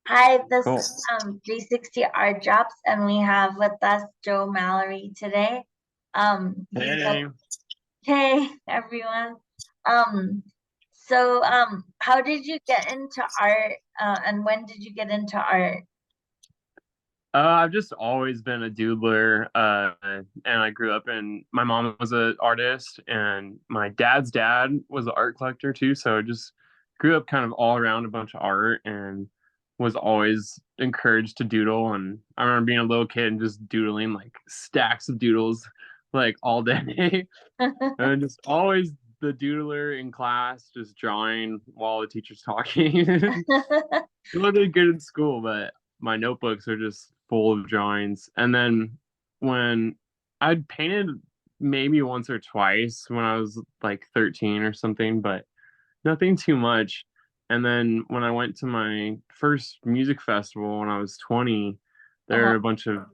Hi, this Cool. is 360 Art Drops, and we have with us JoeMallory today. He's a Hey. Hey everyone. How did you get into art? And when did you get into art? I've just always been a doodler, and I grew up in. My mom was an artist, and my dad's dad was an art collector too. So I just grew up kind of all around a bunch of art, and was always encouraged to doodle. And I remember being a little kid and just doodling like stacks of doodles, like all day, and just always the doodler in class, just drawing while the teacher's talking. Still did good in school, but my notebooks are just full of drawings. And then when I'd painted maybe once or twice when I was like 13 or something, but nothing too much. And then when I went to my first music festival when I was 20, there Uh-huh. were a bunch of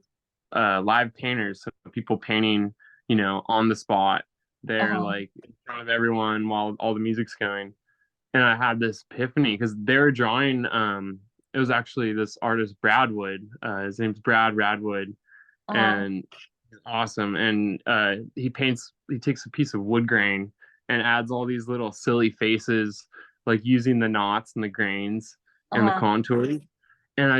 live painters, so people painting, on the spot. They're Uh-huh. like in front of everyone while all the music's going, and I had this epiphany because they were drawing. It was actually this artist Bradwood. His name's Brad Radwood, Uh-huh. and he's awesome. And he paints. He takes a piece of wood grain and adds all these little silly faces, like using the knots and the grains and the Uh-huh. contours. And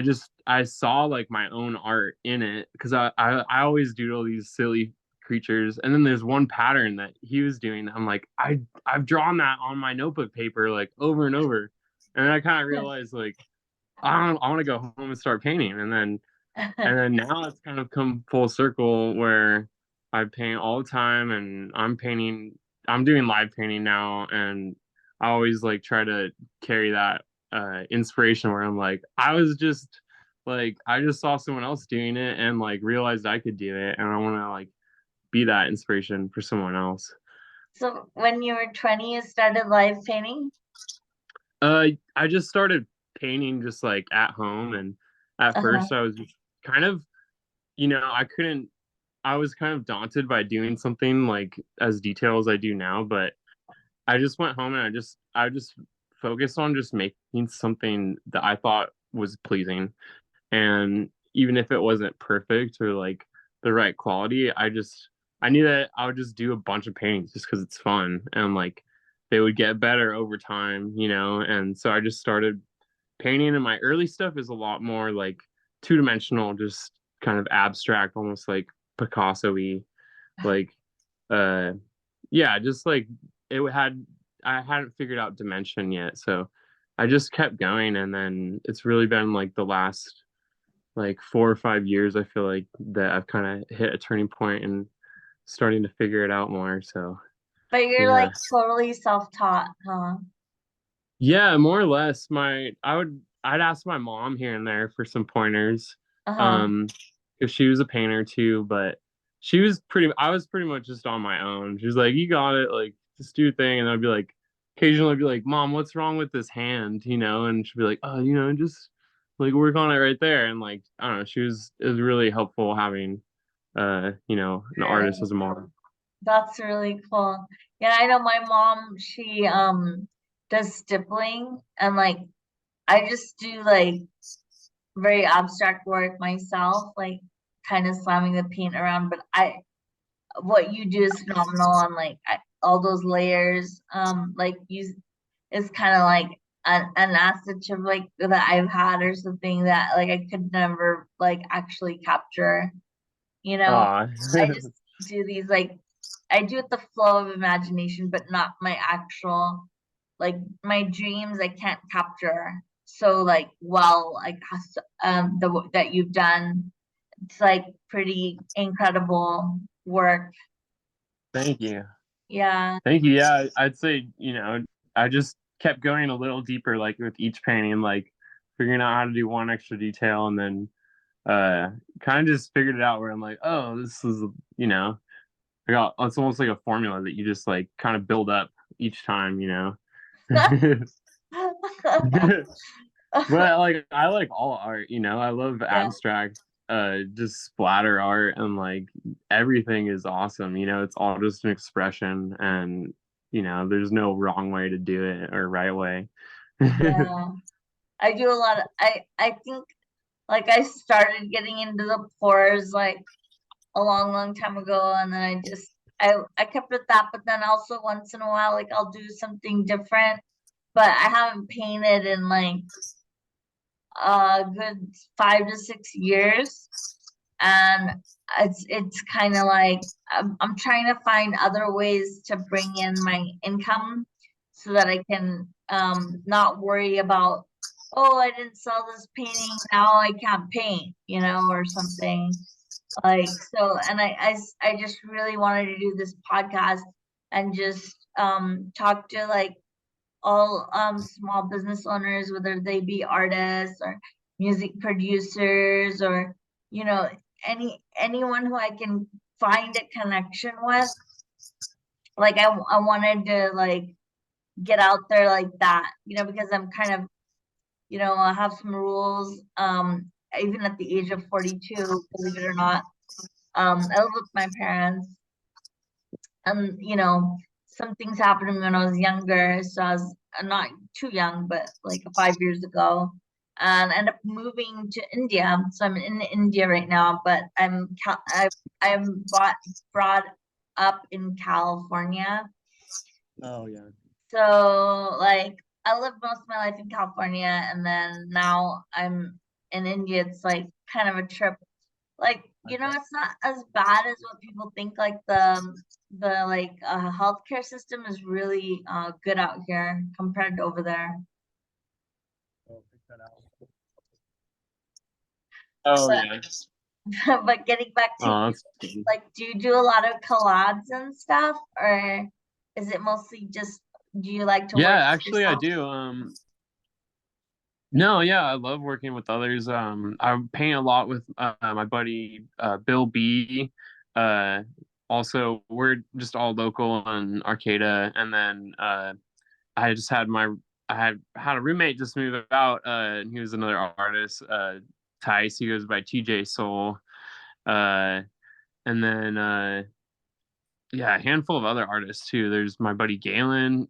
I saw like my own art in it because I always doodle these silly creatures, and then there's one pattern that he was doing. I'm like, I've drawn that on my notebook paper like over and over, and then I kind of realized like I want to go home and start painting, and then now it's kind of come full circle where I paint all the time, and I'm doing live painting now, and I always like try to carry that inspiration where I'm like, I just saw someone else doing it and like realized I could do it, and I want to like be that inspiration for someone else. So when you were 20, you started live painting? I just started painting just like at home, and at Uh-huh. first I was just kind of, I couldn't. I was kind of daunted by doing something like as detailed as I do now, but I just went home and I just focused on just making something that I thought was pleasing. And even if it wasn't perfect or like the right quality, I knew that I would just do a bunch of paintings just because it's fun, and like they would get better over time. And so I just started painting, and my early stuff is a lot more like two-dimensional, just kind of abstract, almost like Picasso-y, like uh yeah, just like it had I hadn't figured out dimension yet, so I just kept going, and then it's really been like the last like 4 or 5 years I feel like that I've kind of hit a turning point and starting to figure it out more. So But you're yeah. like totally self-taught, huh? Yeah, more or less. I'd ask my mom here and there for some pointers. Uh-huh. Um, if she was a painter too, but I was pretty much just on my own. She was like, "You got it, like just do a thing," and I'd be like, occasionally I'd be like, "Mom, what's wrong with this hand?" And she'd be like, "Oh, just like work on it right there." And like, I don't know, it was really helpful having an artist as a mom. That's really cool. Yeah, I know my mom, she does stippling, and like I just do like very abstract work myself, like kind of slamming the paint around, but I what you do is phenomenal on like all those layers. Like you is kind of like an asset of like that I've had or something that like I could never like actually capture, you know. Aw. I just do these like I do it the flow of imagination, but not my actual like my dreams I can't capture so like well like the that you've done. It's like pretty incredible work. Thank you. Yeah. Thank you. Yeah, I'd say, I just kept going a little deeper, like with each painting, like figuring out how to do one extra detail, and then kind of just figured it out where I'm like, oh, this is, you know, it's almost like a formula that you just like kind of build up each time. But like I like all art. I love Yeah. abstract, just splatter art, and like everything is awesome. It's all just an expression, and there's no wrong way to do it or right way. Yeah. I do a lot of, I think like I started getting into the pours like a long time ago, and then I kept with that, but then also once in a while like I'll do something different. But I haven't painted in like a good 5 to 6 years, and it's kind of like I'm trying to find other ways to bring in my income so that I can not worry about, oh, I didn't sell this painting, now I can't paint, or something. Like, so, and I just really wanted to do this podcast and just talk to like all small business owners, whether they be artists or music producers, or anyone who I can find a connection with. Like I wanted to like get out there like that, because I'm kind of, I have some rules. Even at the age of 42, believe it or not, I live with my parents, and some things happened to me when I was younger, so I was not too young, but like 5 years ago, and I ended up moving to India. So I'm in India right now, but I'm brought up in California. Oh yeah. So like I lived most of my life in California, and then now I'm in India. It's like kind of a trip. Like, it's not as bad as what people think. Like the like healthcare system is really good out here compared to over there. Oh But yeah. but getting back to Oh, you, that's good. like, do you do a lot of collabs and stuff, or is it mostly just, do you like to Yeah, work actually I yourself? do. No, yeah, I love working with others. I paint a lot with my buddy Bill B. Uh, Also, we're just all local in Arcata, and then I just had my I had a roommate just move out, and he was another artist, Tice. He goes by TJ Soul, uh, and then yeah, a handful of other artists too. There's my buddy Galen,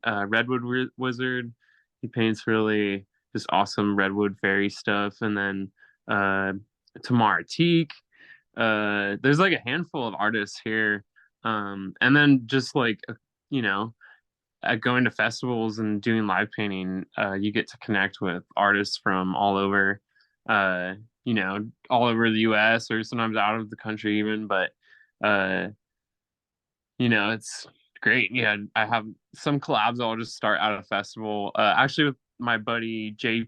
Wizard. He paints really just awesome redwood fairy stuff. And then uh, Tamara Teak. There's like a handful of artists here. And then just like, you know, going to festivals and doing live painting, you get to connect with artists from all over, uh, all over the US or sometimes out of the country even. But uh, it's great. Yeah, I have some collabs I'll just start at a festival. Actually, with my buddy JP,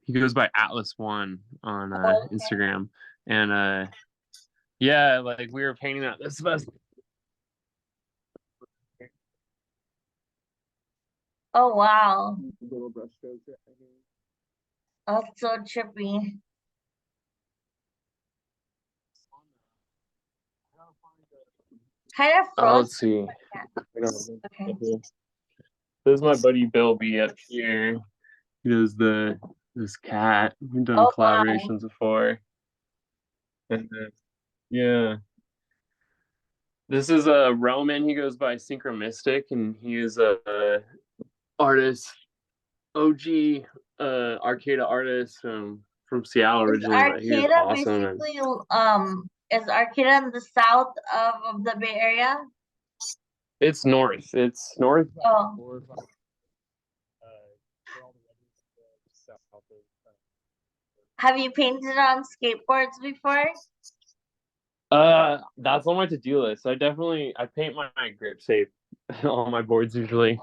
he goes by Atlas One on Oh, okay. Instagram, and yeah, like we were painting at this festival. Oh, wow. Little brush strokes right here. That's so trippy. Kind of frozen. Let's see. Okay. This is my buddy Bill B up here. He does this cat. We've done Oh, wow. collaborations before. And yeah. This is a Roman. He goes by Synchromistic, and he is a artist, OG Arcata artist from Seattle Is originally, but he is Arcata awesome. And basically is Arcata in the south of the Bay Area? it's north. It's north. Oh, have you painted on skateboards before? That's on my to-do list. I paint my grip tape on my boards usually,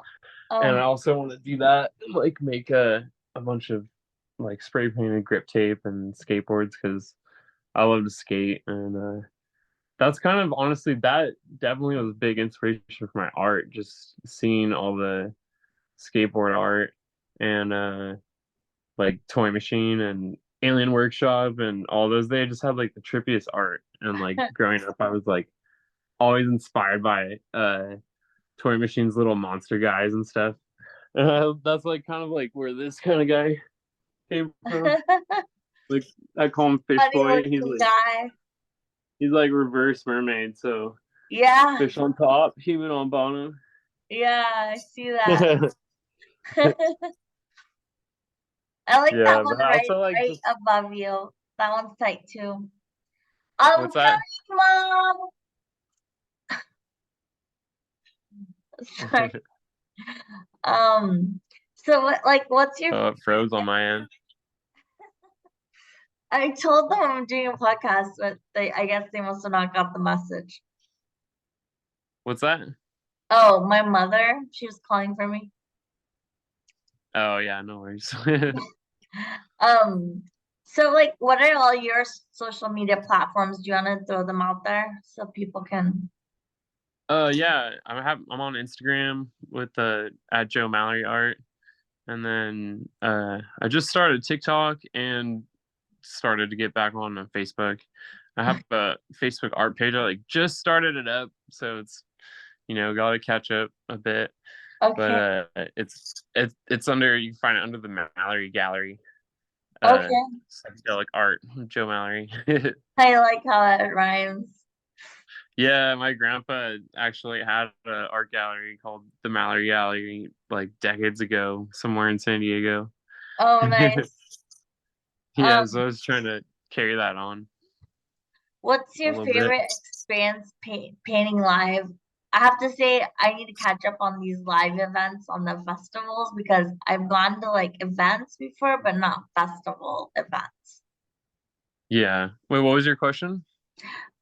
and I Oh, also want to do that, like make a bunch of like spray painted grip tape and skateboards because I love to skate, and that's kind of honestly that definitely was a big inspiration for my art. Just seeing all the skateboard art and like Toy Machine and Alien Workshop and all those. They just had like the trippiest art. And like growing up, I was like always inspired by Toy Machine's little monster guys and stuff. That's like kind of like where this kind of guy came from. Like I call him Fish funny Boy. looking guy. He's like reverse mermaid, so Yeah, fish on top, human on bottom. yeah, I see that. I like that Yeah, one but I right also like right just above you. That one's tight too. what's that? Sorry, Mom. Sorry. Um, so what's your? Oh, it froze on my end. I told them I'm doing a podcast, but I guess they must have not got the message. What's that? Oh, my mother, she was calling for me. Oh yeah, no worries. Um, so what are all your social media platforms? Do you want to throw them out there so people can? Yeah, I'm on Instagram with at JoeMallory Art, and then I just started TikTok and started to get back on Facebook. I have a Facebook art page. I like just started it up, so it's got to catch up a bit. But Okay, it's under, you can find it under the Mallory Gallery. okay. Psychedelic art, Joe Mallory. I like how it rhymes. Yeah, my grandpa actually had an art gallery called the Mallory Gallery like decades ago, somewhere in San Diego. Oh, nice. Yeah, so I Um, was trying to carry that on what's a your little bit. favorite experience painting live? I have to say I need to catch up on these live events on the festivals because I've gone to events before, but not festival events. Yeah. Wait, what was your question?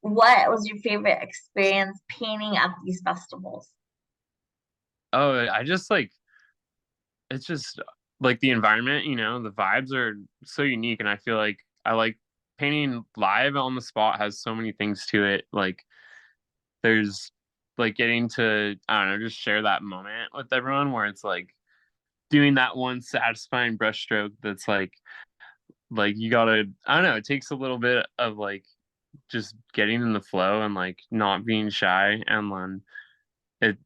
What was your favorite experience painting at these festivals? Oh, I just like, it's just like the environment, the vibes are so unique, and I feel like I like painting live on the spot has so many things to it. Like there's like getting to, I don't know, just share that moment with everyone where it's like doing that one satisfying brushstroke that's like you gotta, I don't know, it takes a little bit of like just getting in the flow and like not being shy, and then it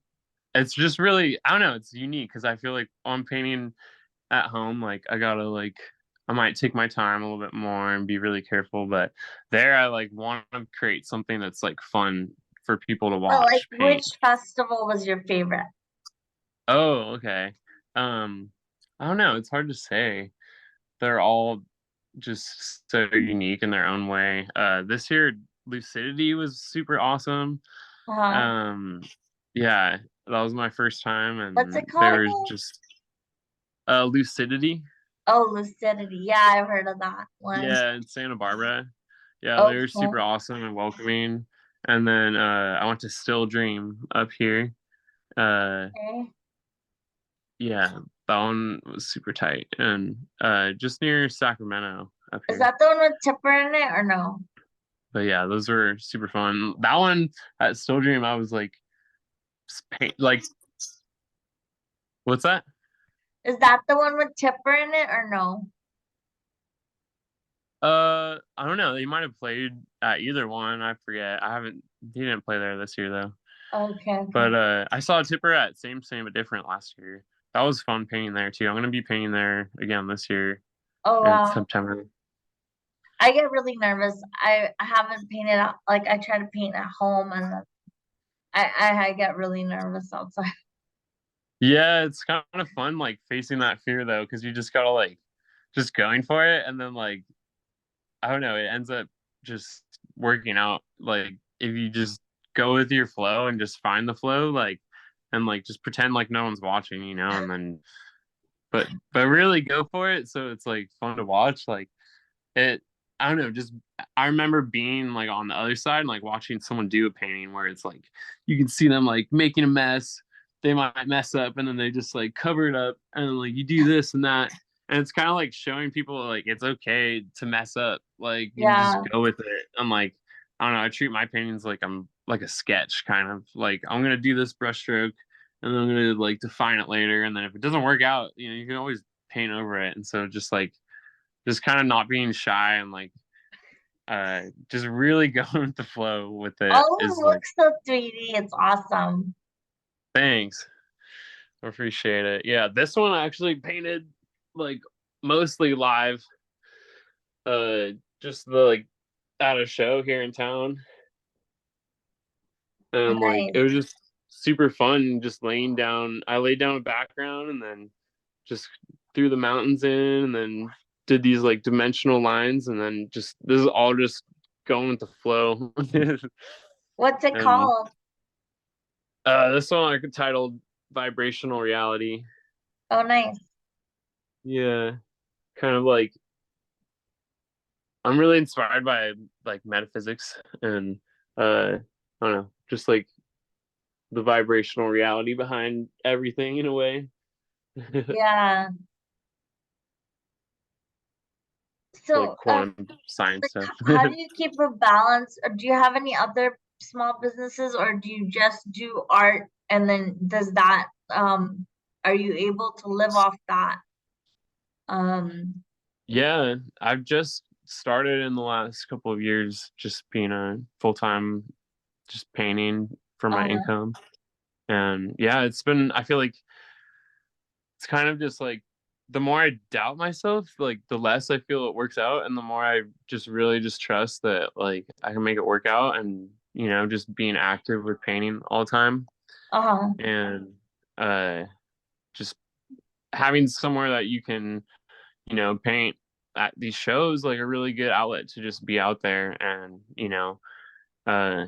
it's just really, I don't know, it's unique because I feel like on painting at home, like I gotta like, I might take my time a little bit more and be really careful, but there I like want to create something that's like fun for people to But watch which paint. festival was your favorite? Oh, okay. um I don't know, it's hard to say. They're all just so unique in their own way. This year Lucidity was super awesome. Uh, um yeah, that was my first time, what's and it they called were again? just Lucidity. Oh, Lucidity. Yeah, I've heard of that one. Yeah, in Santa Barbara. Yeah, they were Okay. super awesome and welcoming. And then I went to Still Dream up here. Uh, Okay. yeah, that one was super tight, and just near Sacramento up Is here. that the one with Tipper in it or no? But yeah, those were super fun. That one at Still Dream, I was like, like, what's that? Is that the one with Tipper in it or no? I don't know. They might have played at either one. I forget. I haven't. He didn't play there this year though. Okay, okay. But I saw Tipper at same but different last year. That was fun painting there too. I'm gonna be painting there again this year Oh in wow. September. I get really nervous. I haven't painted out I try to paint at home and then I get really nervous outside. Yeah, it's kind of fun like facing that fear though, because you just gotta like just going for it, and then like I don't know, it ends up just working out. Like if you just go with your flow and just find the flow, like, and like just pretend like no one's watching, and then but really go for it. So it's like fun to watch. Like it, I don't know, just I remember being like on the other side and like watching someone do a painting where it's like you can see them like making a mess. They might mess up and then they just like cover it up, and like you do this and that. And it's kind of like showing people like it's okay to mess up. Like you just Yeah, go with it. I'm like, I don't know, I treat my paintings like I'm like a sketch kind of. Like I'm gonna do this brushstroke and then I'm gonna like define it later. And then if it doesn't work out, you can always paint over it. And so just kind of not being shy and like just really going with the flow with it all of is them like, look so 3D. It's awesome. thanks, I appreciate it. Yeah, this one I actually painted like mostly live, uh just the like at a show here in town, and like it Nice. was just super fun just laying down. I laid down a background and then just threw the mountains in, and then did these like dimensional lines, and then just this is all just going with the flow. What's it And called? this one I could titled Vibrational Reality. Oh, nice. Yeah, kind of like I'm really inspired by like metaphysics and I don't know, just like the vibrational reality behind everything in a way. Yeah. Like So, quantum science like, stuff. how do you keep a balance? Or do you have any other small businesses, or do you just do art and then does that are you able to live off that? Um, Yeah, I've just started in the last couple of years just being a full-time just painting for my uh, income. And yeah, it's been I feel like it's kind of just like the more I doubt myself, like the less I feel it works out, and the more I just really just trust that like I can make it work out, and just being active with painting all the time, uh-huh. and uh just having somewhere that you can paint at these shows, like a really good outlet to just be out there and uh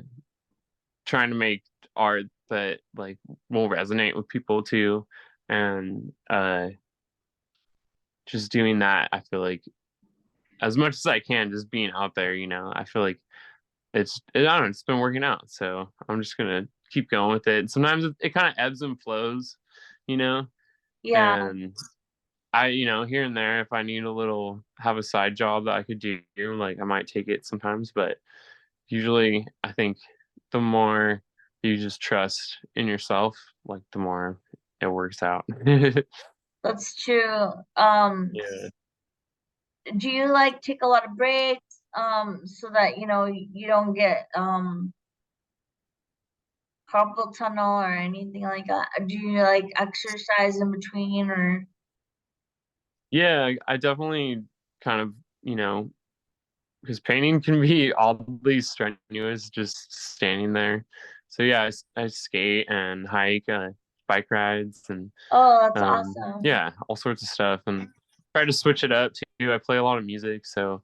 trying to make art that like will resonate with people too, and just doing that. I feel like as much as I can, just being out there, I feel like I don't know, it's been working out. So I'm just gonna keep going with it. Sometimes it kind of ebbs and flows, you know, Yeah, and here and there, if I need have a side job that I could do, like I might take it sometimes. But usually, I think the more you just trust in yourself, like the more it works out. that's true. Yeah. Do you like take a lot of breaks so that you don't get carpal tunnel or anything like that? Do you like exercise in between or Yeah, I definitely kind of, because painting can be oddly strenuous just standing there. So yeah, I skate and hike, bike rides, and oh, that's awesome. yeah, all sorts of stuff, and try to switch it up too. I play a lot of music, so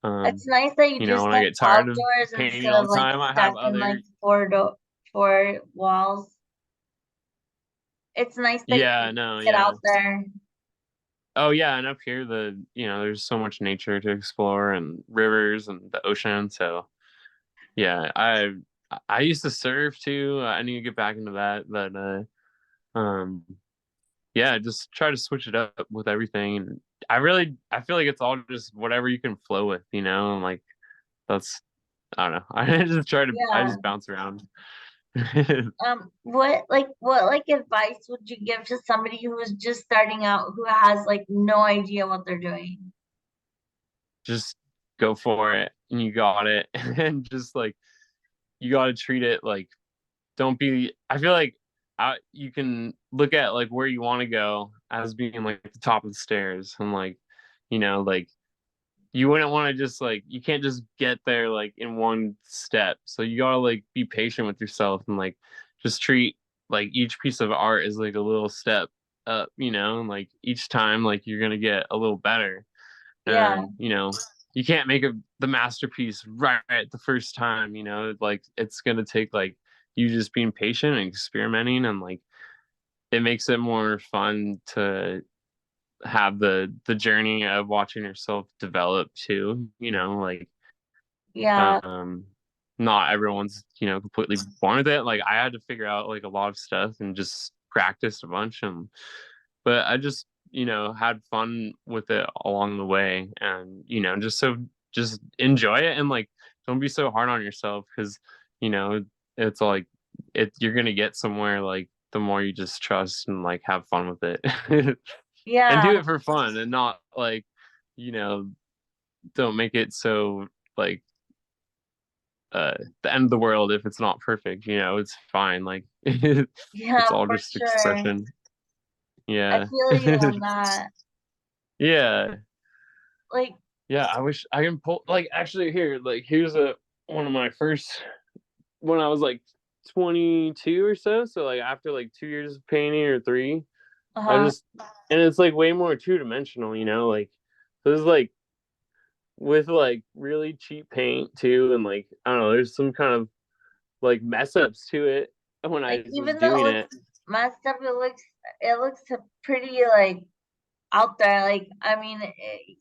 It's nice that you just when I get get tired of outdoors painting instead all of the like time, I have stuck in like other. four walls. It's nice that Yeah, you no, get yeah. out there. Oh yeah, and up here there's so much nature to explore and rivers and the ocean, so yeah, I used to surf too. I need to get back into that, but yeah, just try to switch it up with everything. And I feel like it's all just whatever you can flow with, and like that's I don't know. I Yeah. just bounce around. What advice would you give to somebody who is just starting out who has like no idea what they're doing? Just go for it, and you got it, and just like you got to treat it like don't be I feel like you can look at like where you want to go as being like the top of the stairs, and like like you wouldn't want to just like you can't just get there like in one step, so you gotta like be patient with yourself and like just treat like each piece of art as like a little step up, and like each time like you're gonna get a little better, Yeah, and you can't make the masterpiece right the first time, like it's gonna take like you just being patient and experimenting, and like it makes it more fun to have the journey of watching yourself develop too, like yeah, um not everyone's completely born with it. Like I had to figure out like a lot of stuff and just practice a bunch, and but I just had fun with it along the way, and just enjoy it, and like don't be so hard on yourself, because you know it's like you're gonna get somewhere like the more you just trust and like have fun with it. And yeah, do it for fun, and not like you know don't make it so like the end of the world if it's not perfect. It's fine, like it's yeah, all for just a sure. session. I Yeah. feel you on that. Yeah. Like, Yeah, I wish I can pull like actually here, like here's a one of my first when I was like 22 or so. So like after like 2 years of painting or three, I Uh-huh. just and it's like way more two-dimensional, you know, like so it's like with like really cheap paint too, and like I don't know, there's some kind of like mess ups to it when Like I was even though it doing it. looks messed up, it looks pretty like out there. Like I mean,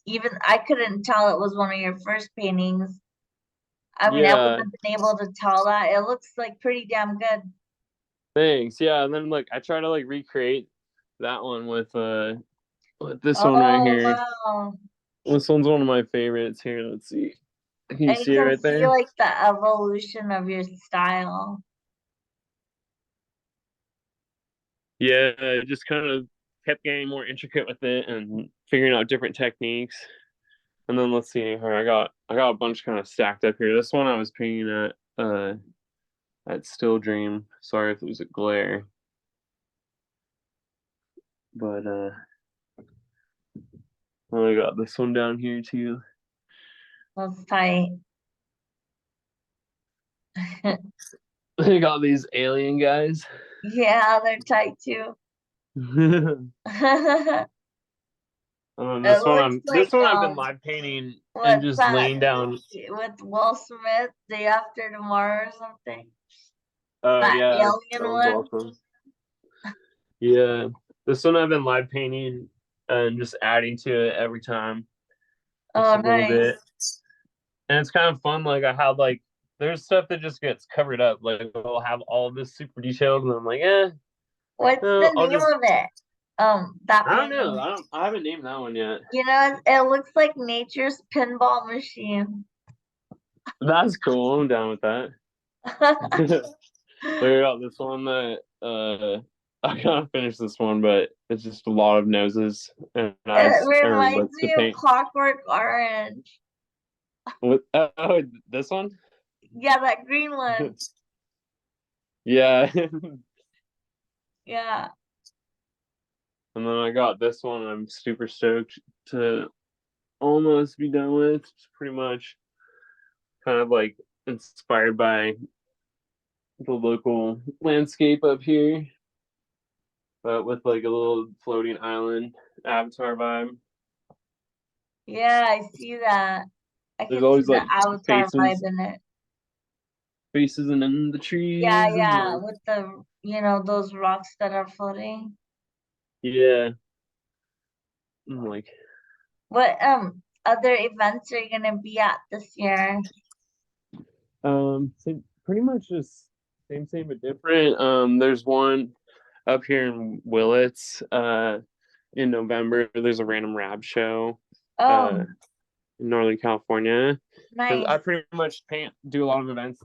even I couldn't tell it was one of your first paintings. I mean, I wouldn't Yeah, have been able to tell that. It looks like pretty damn good. thanks. Yeah, and then like I try to like recreate that one with this one right Oh here. wow. This one's one of my favorites here. Let's see. Can you And you see it can right see there? like the evolution of your style. Yeah, just kind of kept getting more intricate with it and figuring out different techniques. And then let's see here. I got a bunch kind of stacked up here. This one I was painting at Still Dream. Sorry if it was a glare. But I got this one down here too. That's tight. I got these alien guys. Yeah, they're tight too. It This one looks this like one I've been live painting and what's just that laying down. with Will Smith, Day After Tomorrow or something? Oh That yeah, that alien one's one? awesome. Yeah, this one I've been live painting and just adding to it every time, just Oh, a little nice. bit. And it's kind of fun. Like I have like there's stuff that just gets covered up. Like I'll have all of this super detailed, and I'm like, What's no, the I'll name just of it? That I don't know. painting. I haven't named that one yet. You know, it looks like nature's pinball machine. That's cool. I'm down with that. Cleared out this one that I gotta finish this one, but it's just a lot of noses, and It everybody reminds likes to me of paint Clockwork Orange. with this one. Yeah, that green one. Yeah, Yeah. and then I got this one. I'm super stoked to almost be done with. It's pretty much kind of like inspired by the local landscape up here, but with like a little floating island avatar vibe. Yeah, I see that. I There's can see always the like avatar vibe faces, in it. faces, and in the Yeah, trees, and yeah, like with those rocks that are floating. yeah, and like What other events are you gonna be at this year? pretty much just same but different. There's one up here in Willits, in November. There's a random rab show, uh, Oh, in Northern California. Because nice. I pretty much paint, do a lot of events.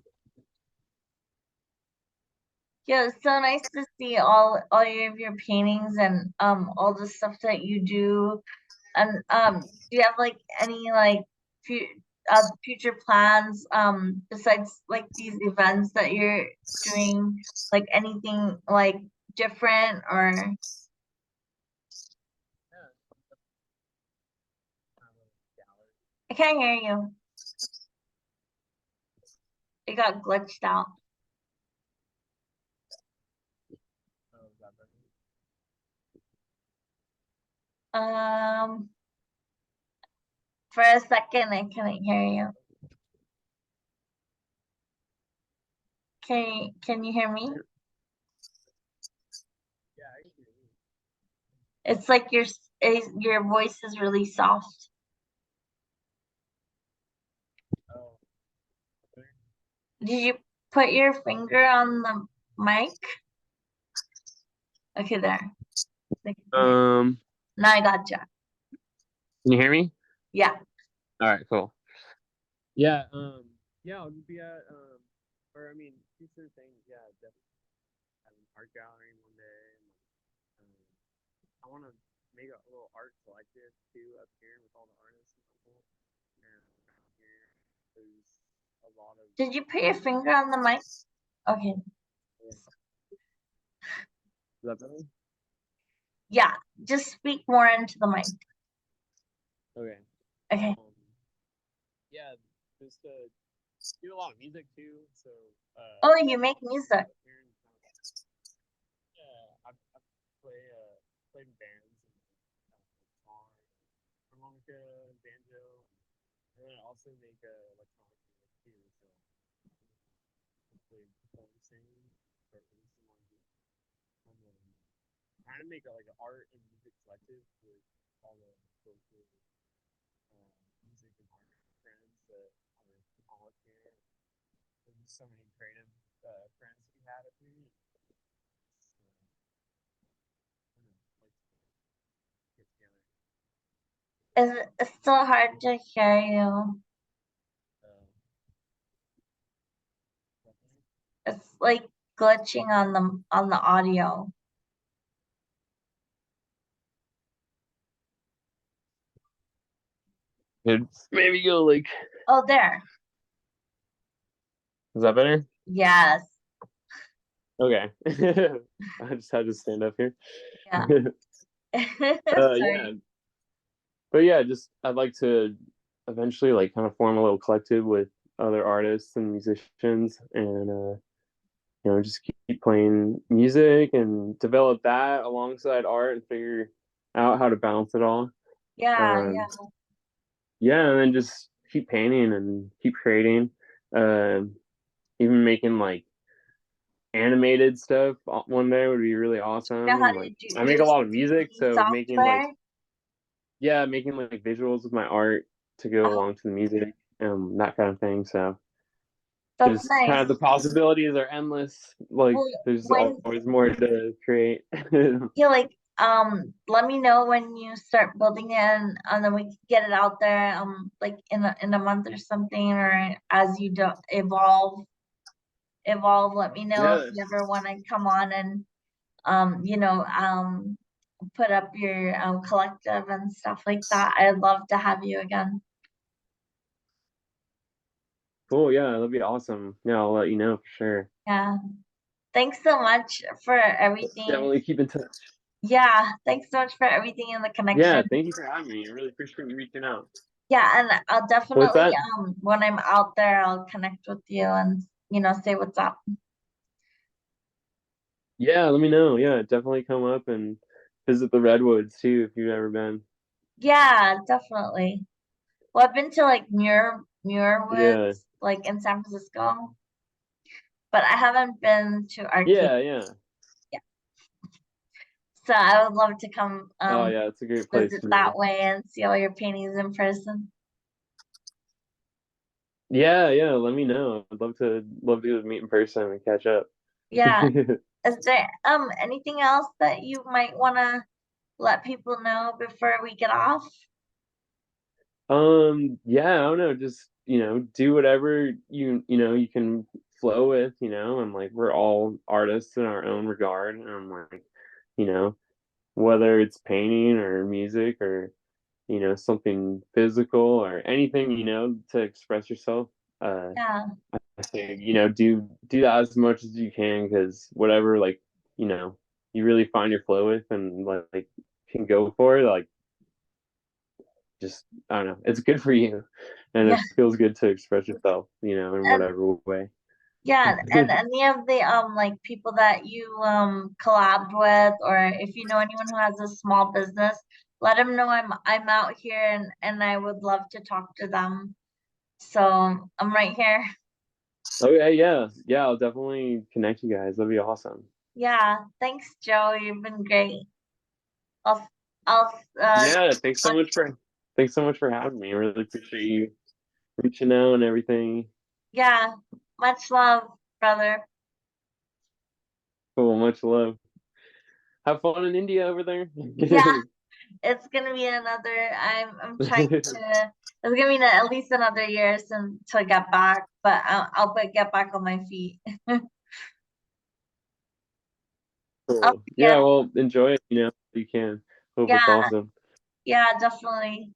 Yeah, it's so nice to see all of your paintings and all the stuff that you do. And do you have like any like future plans besides like these events that you're doing, like anything like different or I can't hear you. It got glitched out. Um, for a second I couldn't hear you. Can you hear me? It's like your voice is really soft. Did you put your finger on the mic? Okay, there. Um, Now I gotcha. can you hear me? Yeah. All right, cool. Yeah, yeah, I'll be at or I mean, future things. Yeah, definitely have an art gallery one day. And, I want to make a little art collective too up here with all the artists and people. And around here, there's a lot of. Did you put your finger on the mic? Okay. Is that better? Yeah. Just speak more into the mic. Okay. Okay. Yeah, just do a lot of music too. So Oh, you make music. yeah, I play played harmonica, banjo, and then I also make electronic music too. So hopefully perform singing or releasing one group. I'm trying to make like an art and music collective with all the local music and art friends that are all up here. There's so many creative friends we had up here. Like get together. It's so hard to hear you. Uh, It's like glitching on the audio. Could maybe go like, Oh, there. is that better? Yes. Okay. I just had to stand up here. Yeah. Yeah. Sorry. But yeah, just I'd like to eventually like kind of form a little collective with other artists and musicians and just keep playing music and develop that alongside art and figure out how to balance it all. Yeah, Um, yeah. yeah, and then just keep painting and keep creating. Um, Even making like animated stuff one day would be really You know awesome. how And to like do I make a use lot of music, 3D so software? making like visuals with my art to go Oh, along to the music, that kind of thing. So that's just kind nice. of the possibilities are endless. Like Well, there's when always more to create. you like let me know when you start building it and then we can get it out there like in a month or something, or as you do evolve, let me know if Yeah, you ever want to come on and you know put up your collective and stuff like that. I'd love to have you again. cool. Yeah, that'd be awesome. Yeah, I'll let you know for sure. Yeah, thanks so much for everything. Definitely keep in touch. Yeah, thanks so much for everything and the Yeah, connection. thank you for having me. I really appreciate you reaching out. Yeah, and I'll What's definitely that? when I'm out there I'll connect with you and say what's up. Yeah, let me know. Yeah, definitely come up and visit the redwoods too if you've ever been. Yeah, definitely. Well, I've been to like Muir Yeah, Woods, like in San Francisco, but I haven't been to Arcade. yeah, yeah. Yeah. So I would love to come Oh yeah, it's a great place visit to that be. way and see all your paintings in person. Yeah, yeah. Let me know. I'd love to meet in person and catch up. Yeah. Is there anything else that you might want to let people know before we get off? Yeah, I don't know, just do whatever you can flow with, and like we're all artists in our own regard, and I'm like, you know, whether it's painting or music or something physical or anything, to express yourself. Uh, Yeah. I say, do that as much as you can because whatever like you know you really find your flow with and like can go for it, like just I don't know, it's good for you, and Yeah. it feels good to express yourself, in And whatever way. yeah, and any of the like people that you collabed with, or if you know anyone who has a small business, let them know I'm out here and I would love to talk to them. So I'm right here. Okay, yeah, yeah, I'll definitely connect you guys. That'd be awesome. Yeah, thanks, Joe. You've been great. I'll I'll Yeah, thanks so much for having me. I really appreciate you reaching out and everything. yeah, much love, brother. Cool, much love. Have fun in India over there. Yeah, it's gonna be another. I'm trying to. It's gonna be at least another year since to get back, but get back on my feet. I'll Cool. see Yeah, ya. well, enjoy it, if you can. Hope it's Yeah, awesome. yeah, definitely.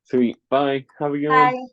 Sweet. Bye. Have a good one. Bye.